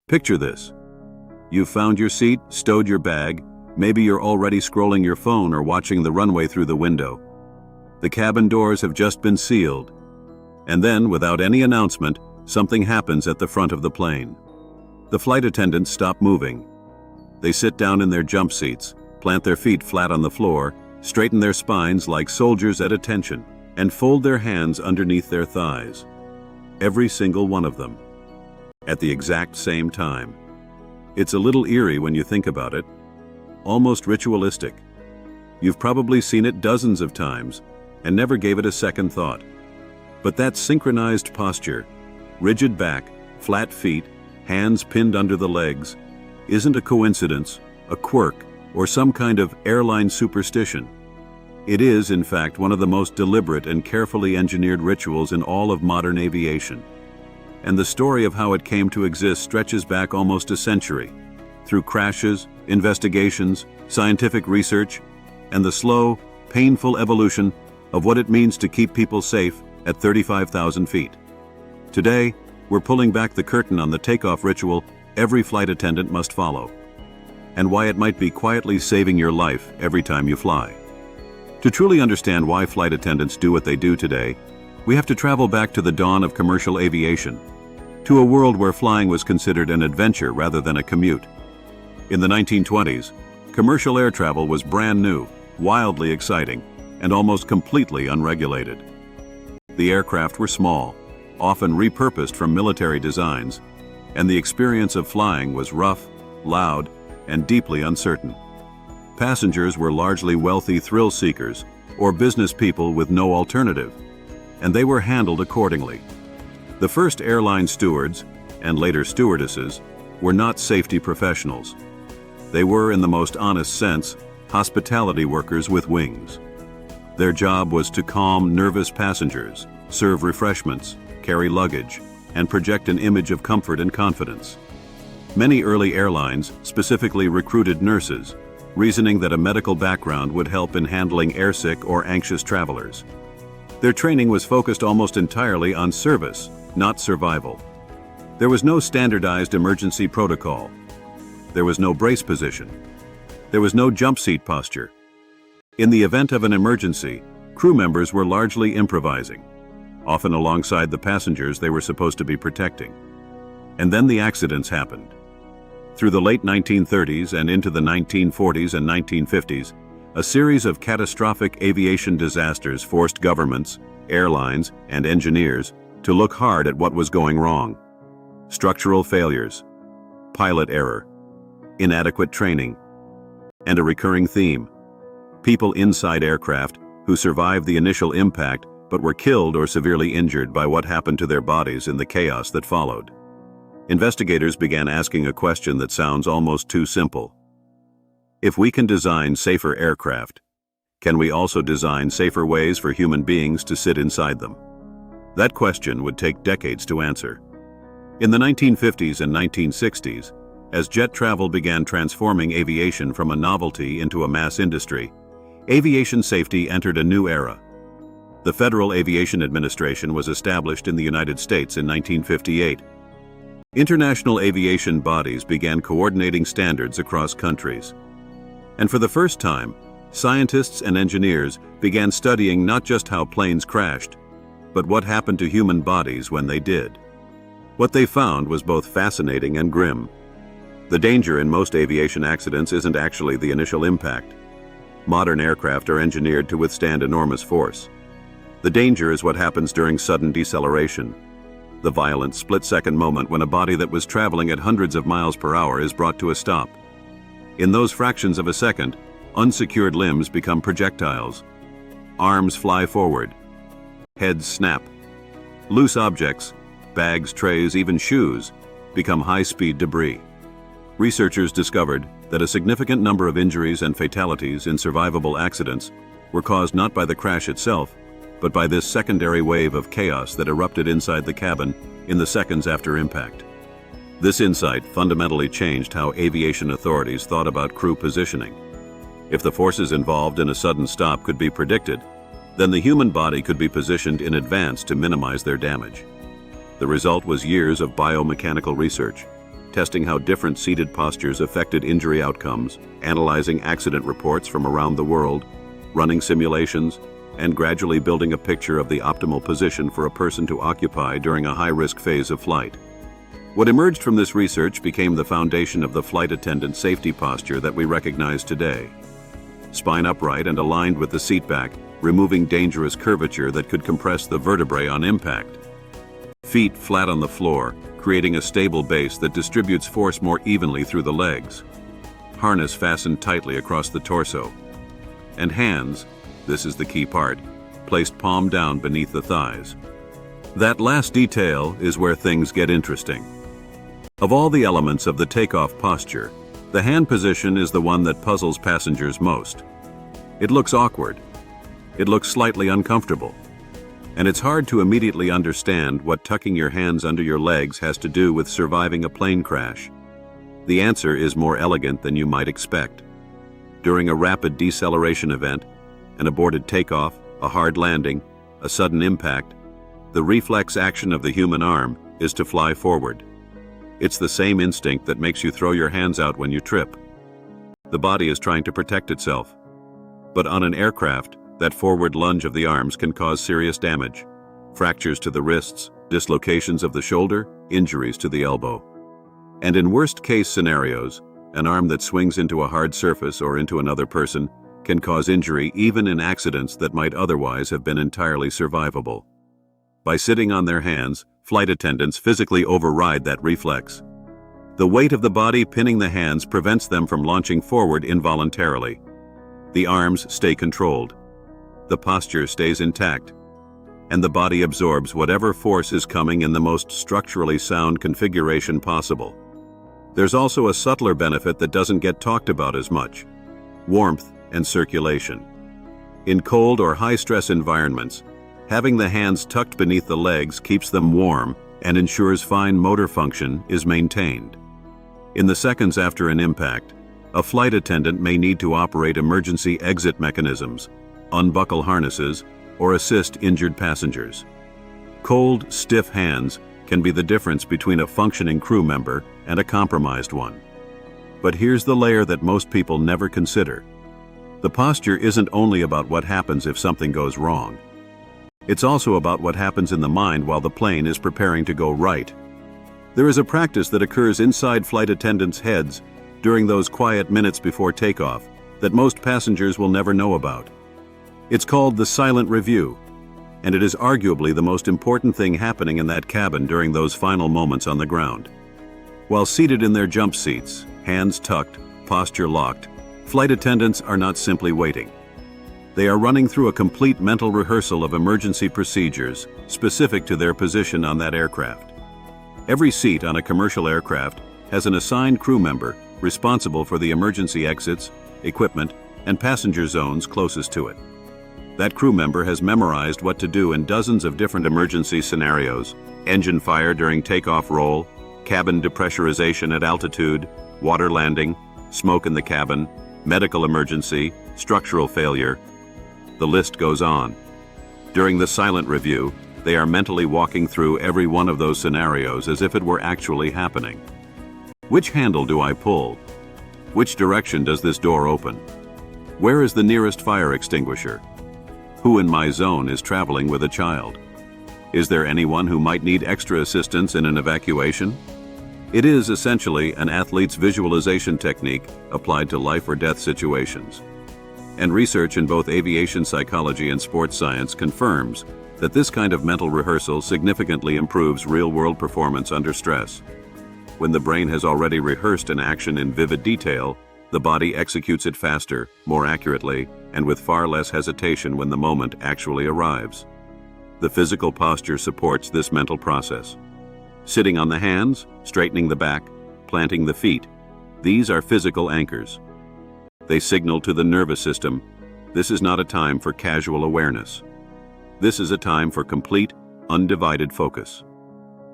Picture this. You've found your seat, stowed your bag, maybe you're already scrolling your phone or watching the runway through the window. The cabin doors have just been sealed. And then, without any announcement, something happens at the front of the plane. The flight attendants stop moving. They sit down in their jump seats, plant their feet flat on the floor, straighten their spines like soldiers at attention, and fold their hands underneath their thighs. Every single one of them. At the exact same time. It's a little eerie when you think about it. Almost ritualistic. You've probably seen it dozens of times and never gave it a second thought. But that synchronized posture, rigid back, flat feet, hands pinned under the legs, isn't a coincidence, a quirk, or some kind of airline superstition. It is, in fact, one of the most deliberate and carefully engineered rituals in all of modern aviation. And the story of how it came to exist stretches back almost a century, through crashes, investigations, scientific research, and the slow, painful evolution of what it means to keep people safe at 35,000 feet. Today, we're pulling back the curtain on the takeoff ritual every flight attendant must follow, and why it might be quietly saving your life every time you fly. To truly understand why flight attendants do what they do today, we have to travel back to the dawn of commercial aviation, to a world where flying was considered an adventure rather than a commute. In the 1920s, commercial air travel was brand new, wildly exciting, and almost completely unregulated. The aircraft were small, often repurposed from military designs, and the experience of flying was rough, loud, and deeply uncertain. Passengers were largely wealthy thrill seekers or business people with no alternative, and they were handled accordingly. The first airline stewards, and later stewardesses, were not safety professionals. They were, in the most honest sense, hospitality workers with wings. Their job was to calm nervous passengers, serve refreshments, carry luggage, and project an image of comfort and confidence. Many early airlines specifically recruited nurses, reasoning that a medical background would help in handling airsick or anxious travelers. Their training was focused almost entirely on service, not survival. There was no standardized emergency protocol. There was no brace position. There was no jump seat posture. In the event of an emergency, crew members were largely improvising, often alongside the passengers they were supposed to be protecting. And then the accidents happened. Through the late 1930s and into the 1940s and 1950s, a series of catastrophic aviation disasters forced governments, airlines, and engineers to look hard at what was going wrong. Structural failures, pilot error, inadequate training, and a recurring theme: people inside aircraft who survived the initial impact but were killed or severely injured by what happened to their bodies in the chaos that followed. Investigators began asking a question that sounds almost too simple. If we can design safer aircraft, can we also design safer ways for human beings to sit inside them? That question would take decades to answer. In the 1950s and 1960s, as jet travel began transforming aviation from a novelty into a mass industry, aviation safety entered a new era. The Federal Aviation Administration was established in the United States in 1958. International aviation bodies began coordinating standards across countries. And for the first time, scientists and engineers began studying not just how planes crashed, but what happened to human bodies when they did. What they found was both fascinating and grim. The danger in most aviation accidents isn't actually the initial impact. Modern aircraft are engineered to withstand enormous force. The danger is what happens during sudden deceleration, the violent split-second moment when a body that was traveling at hundreds of miles per hour is brought to a stop. In those fractions of a second, unsecured limbs become projectiles. Arms fly forward. Heads snap. Loose objects, bags, trays, even shoes, become high-speed debris. Researchers discovered that a significant number of injuries and fatalities in survivable accidents were caused not by the crash itself, but by this secondary wave of chaos that erupted inside the cabin in the seconds after impact. This insight fundamentally changed how aviation authorities thought about crew positioning. If the forces involved in a sudden stop could be predicted, then the human body could be positioned in advance to minimize their damage. The result was years of biomechanical research, testing how different seated postures affected injury outcomes, analyzing accident reports from around the world, running simulations, and gradually building a picture of the optimal position for a person to occupy during a high-risk phase of flight. What emerged from this research became the foundation of the flight attendant safety posture that we recognize today. Spine upright and aligned with the seat back, removing dangerous curvature that could compress the vertebrae on impact. Feet flat on the floor, creating a stable base that distributes force more evenly through the legs. Harness fastened tightly across the torso. And hands, this is the key part, placed palm down beneath the thighs. That last detail is where things get interesting. Of all the elements of the takeoff posture, the hand position is the one that puzzles passengers most. It looks awkward. It looks slightly uncomfortable. And it's hard to immediately understand what tucking your hands under your legs has to do with surviving a plane crash. The answer is more elegant than you might expect. During a rapid deceleration event, an aborted takeoff, a hard landing, a sudden impact, the reflex action of the human arm is to fly forward. It's the same instinct that makes you throw your hands out when you trip. The body is trying to protect itself. But on an aircraft, that forward lunge of the arms can cause serious damage. Fractures to the wrists, dislocations of the shoulder, injuries to the elbow. And in worst-case scenarios, an arm that swings into a hard surface or into another person can cause injury even in accidents that might otherwise have been entirely survivable. By sitting on their hands, flight attendants physically override that reflex. The weight of the body pinning the hands prevents them from launching forward involuntarily. The arms stay controlled. The posture stays intact, and the body absorbs whatever force is coming in the most structurally sound configuration possible. There's also a subtler benefit that doesn't get talked about as much: warmth and circulation. In cold or high-stress environments, having the hands tucked beneath the legs keeps them warm and ensures fine motor function is maintained. In the seconds after an impact, a flight attendant may need to operate emergency exit mechanisms, unbuckle harnesses, or assist injured passengers. Cold, stiff hands can be the difference between a functioning crew member and a compromised one. But here's the layer that most people never consider. The posture isn't only about what happens if something goes wrong. It's also about what happens in the mind while the plane is preparing to go right. There is a practice that occurs inside flight attendants' heads during those quiet minutes before takeoff that most passengers will never know about. It's called the silent review, and it is arguably the most important thing happening in that cabin during those final moments on the ground. While seated in their jump seats, hands tucked, posture locked, flight attendants are not simply waiting. They are running through a complete mental rehearsal of emergency procedures specific to their position on that aircraft. Every seat on a commercial aircraft has an assigned crew member responsible for the emergency exits, equipment, and passenger zones closest to it. That crew member has memorized what to do in dozens of different emergency scenarios: engine fire during takeoff roll, cabin depressurization at altitude, water landing, smoke in the cabin, medical emergency, structural failure. The list goes on. During the silent review, they are mentally walking through every one of those scenarios as if it were actually happening. Which handle do I pull? Which direction does this door open? Where is the nearest fire extinguisher? Who in my zone is traveling with a child? Is there anyone who might need extra assistance in an evacuation? It is essentially an athlete's visualization technique applied to life or death situations. And research in both aviation psychology and sports science confirms that this kind of mental rehearsal significantly improves real-world performance under stress. When the brain has already rehearsed an action in vivid detail, the body executes it faster, more accurately, and with far less hesitation when the moment actually arrives. The physical posture supports this mental process. Sitting on the hands, straightening the back, planting the feet, these are physical anchors. They signal to the nervous system, this is not a time for casual awareness. This is a time for complete, undivided focus.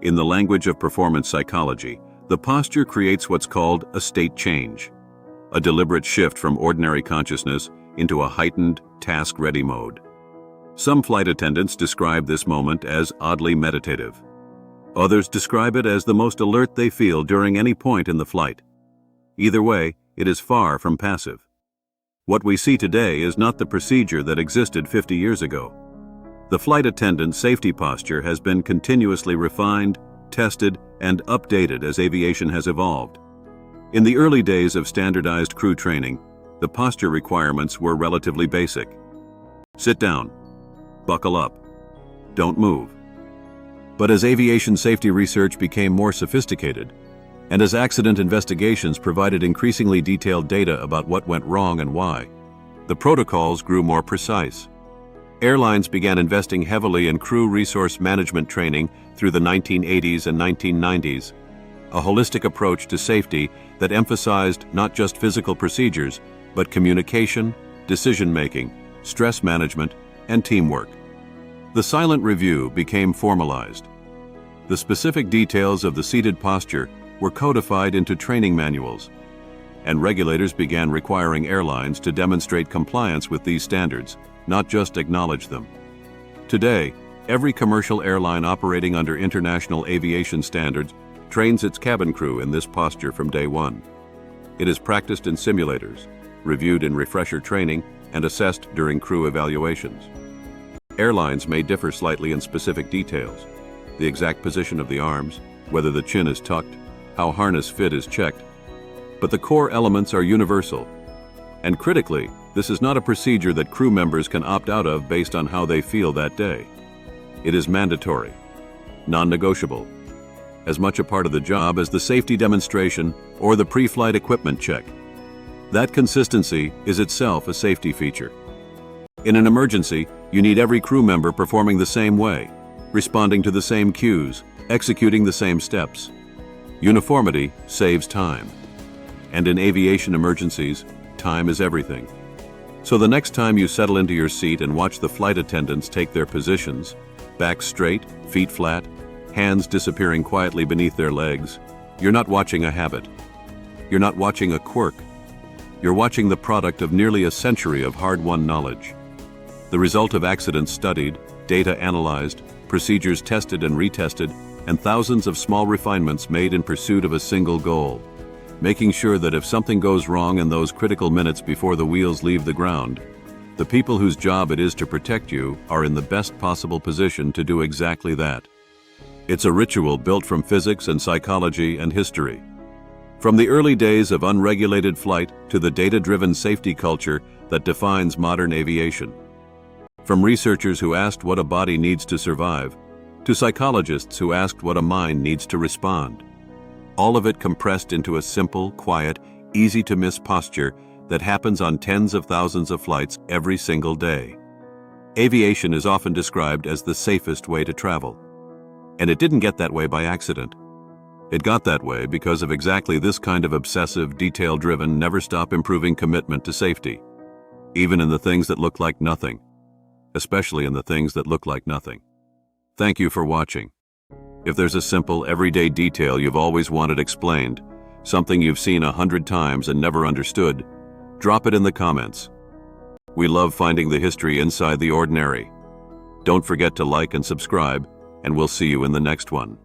In the language of performance psychology, the posture creates what's called a state change, a deliberate shift from ordinary consciousness into a heightened, task-ready mode. Some flight attendants describe this moment as oddly meditative. Others describe it as the most alert they feel during any point in the flight. Either way, it is far from passive. What we see today is not the procedure that existed 50 years ago. The flight attendant's safety posture has been continuously refined, tested, and updated as aviation has evolved. In the early days of standardized crew training, the posture requirements were relatively basic. Sit down. Buckle up. Don't move. But as aviation safety research became more sophisticated, and as accident investigations provided increasingly detailed data about what went wrong and why, the protocols grew more precise. Airlines began investing heavily in crew resource management training through the 1980s and 1990s, a holistic approach to safety that emphasized not just physical procedures, but communication, decision-making, stress management, and teamwork. The silent review became formalized. The specific details of the seated posture were codified into training manuals, and regulators began requiring airlines to demonstrate compliance with these standards, not just acknowledge them. Today, every commercial airline operating under international aviation standards trains its cabin crew in this posture from day one. It is practiced in simulators, reviewed in refresher training, and assessed during crew evaluations. Airlines may differ slightly in specific details: the exact position of the arms, whether the chin is tucked, how harness fit is checked, but the core elements are universal. And critically, this is not a procedure that crew members can opt out of based on how they feel that day. It is mandatory, non-negotiable, as much a part of the job as the safety demonstration or the pre-flight equipment check. That consistency is itself a safety feature. In an emergency, you need every crew member performing the same way, responding to the same cues, executing the same steps. Uniformity saves time. And in aviation emergencies, time is everything. So the next time you settle into your seat and watch the flight attendants take their positions, back straight, feet flat, hands disappearing quietly beneath their legs, you're not watching a habit. You're not watching a quirk. You're watching the product of nearly a century of hard-won knowledge. The result of accidents studied, data analyzed, procedures tested and retested, and thousands of small refinements made in pursuit of a single goal: making sure that if something goes wrong in those critical minutes before the wheels leave the ground, the people whose job it is to protect you are in the best possible position to do exactly that. It's a ritual built from physics and psychology and history. From the early days of unregulated flight to the data-driven safety culture that defines modern aviation. From researchers who asked what a body needs to survive, to psychologists who asked what a mind needs to respond. All of it compressed into a simple, quiet, easy-to-miss posture that happens on tens of thousands of flights every single day. Aviation is often described as the safest way to travel. And it didn't get that way by accident. It got that way because of exactly this kind of obsessive, detail-driven, never-stop-improving commitment to safety, even in the things that look like nothing, especially in the things that look like nothing. Thank you for watching. If there's a simple, everyday detail you've always wanted explained, something you've seen 100 times and never understood, drop it in the comments. We love finding the history inside the ordinary. Don't forget to like and subscribe, and we'll see you in the next one.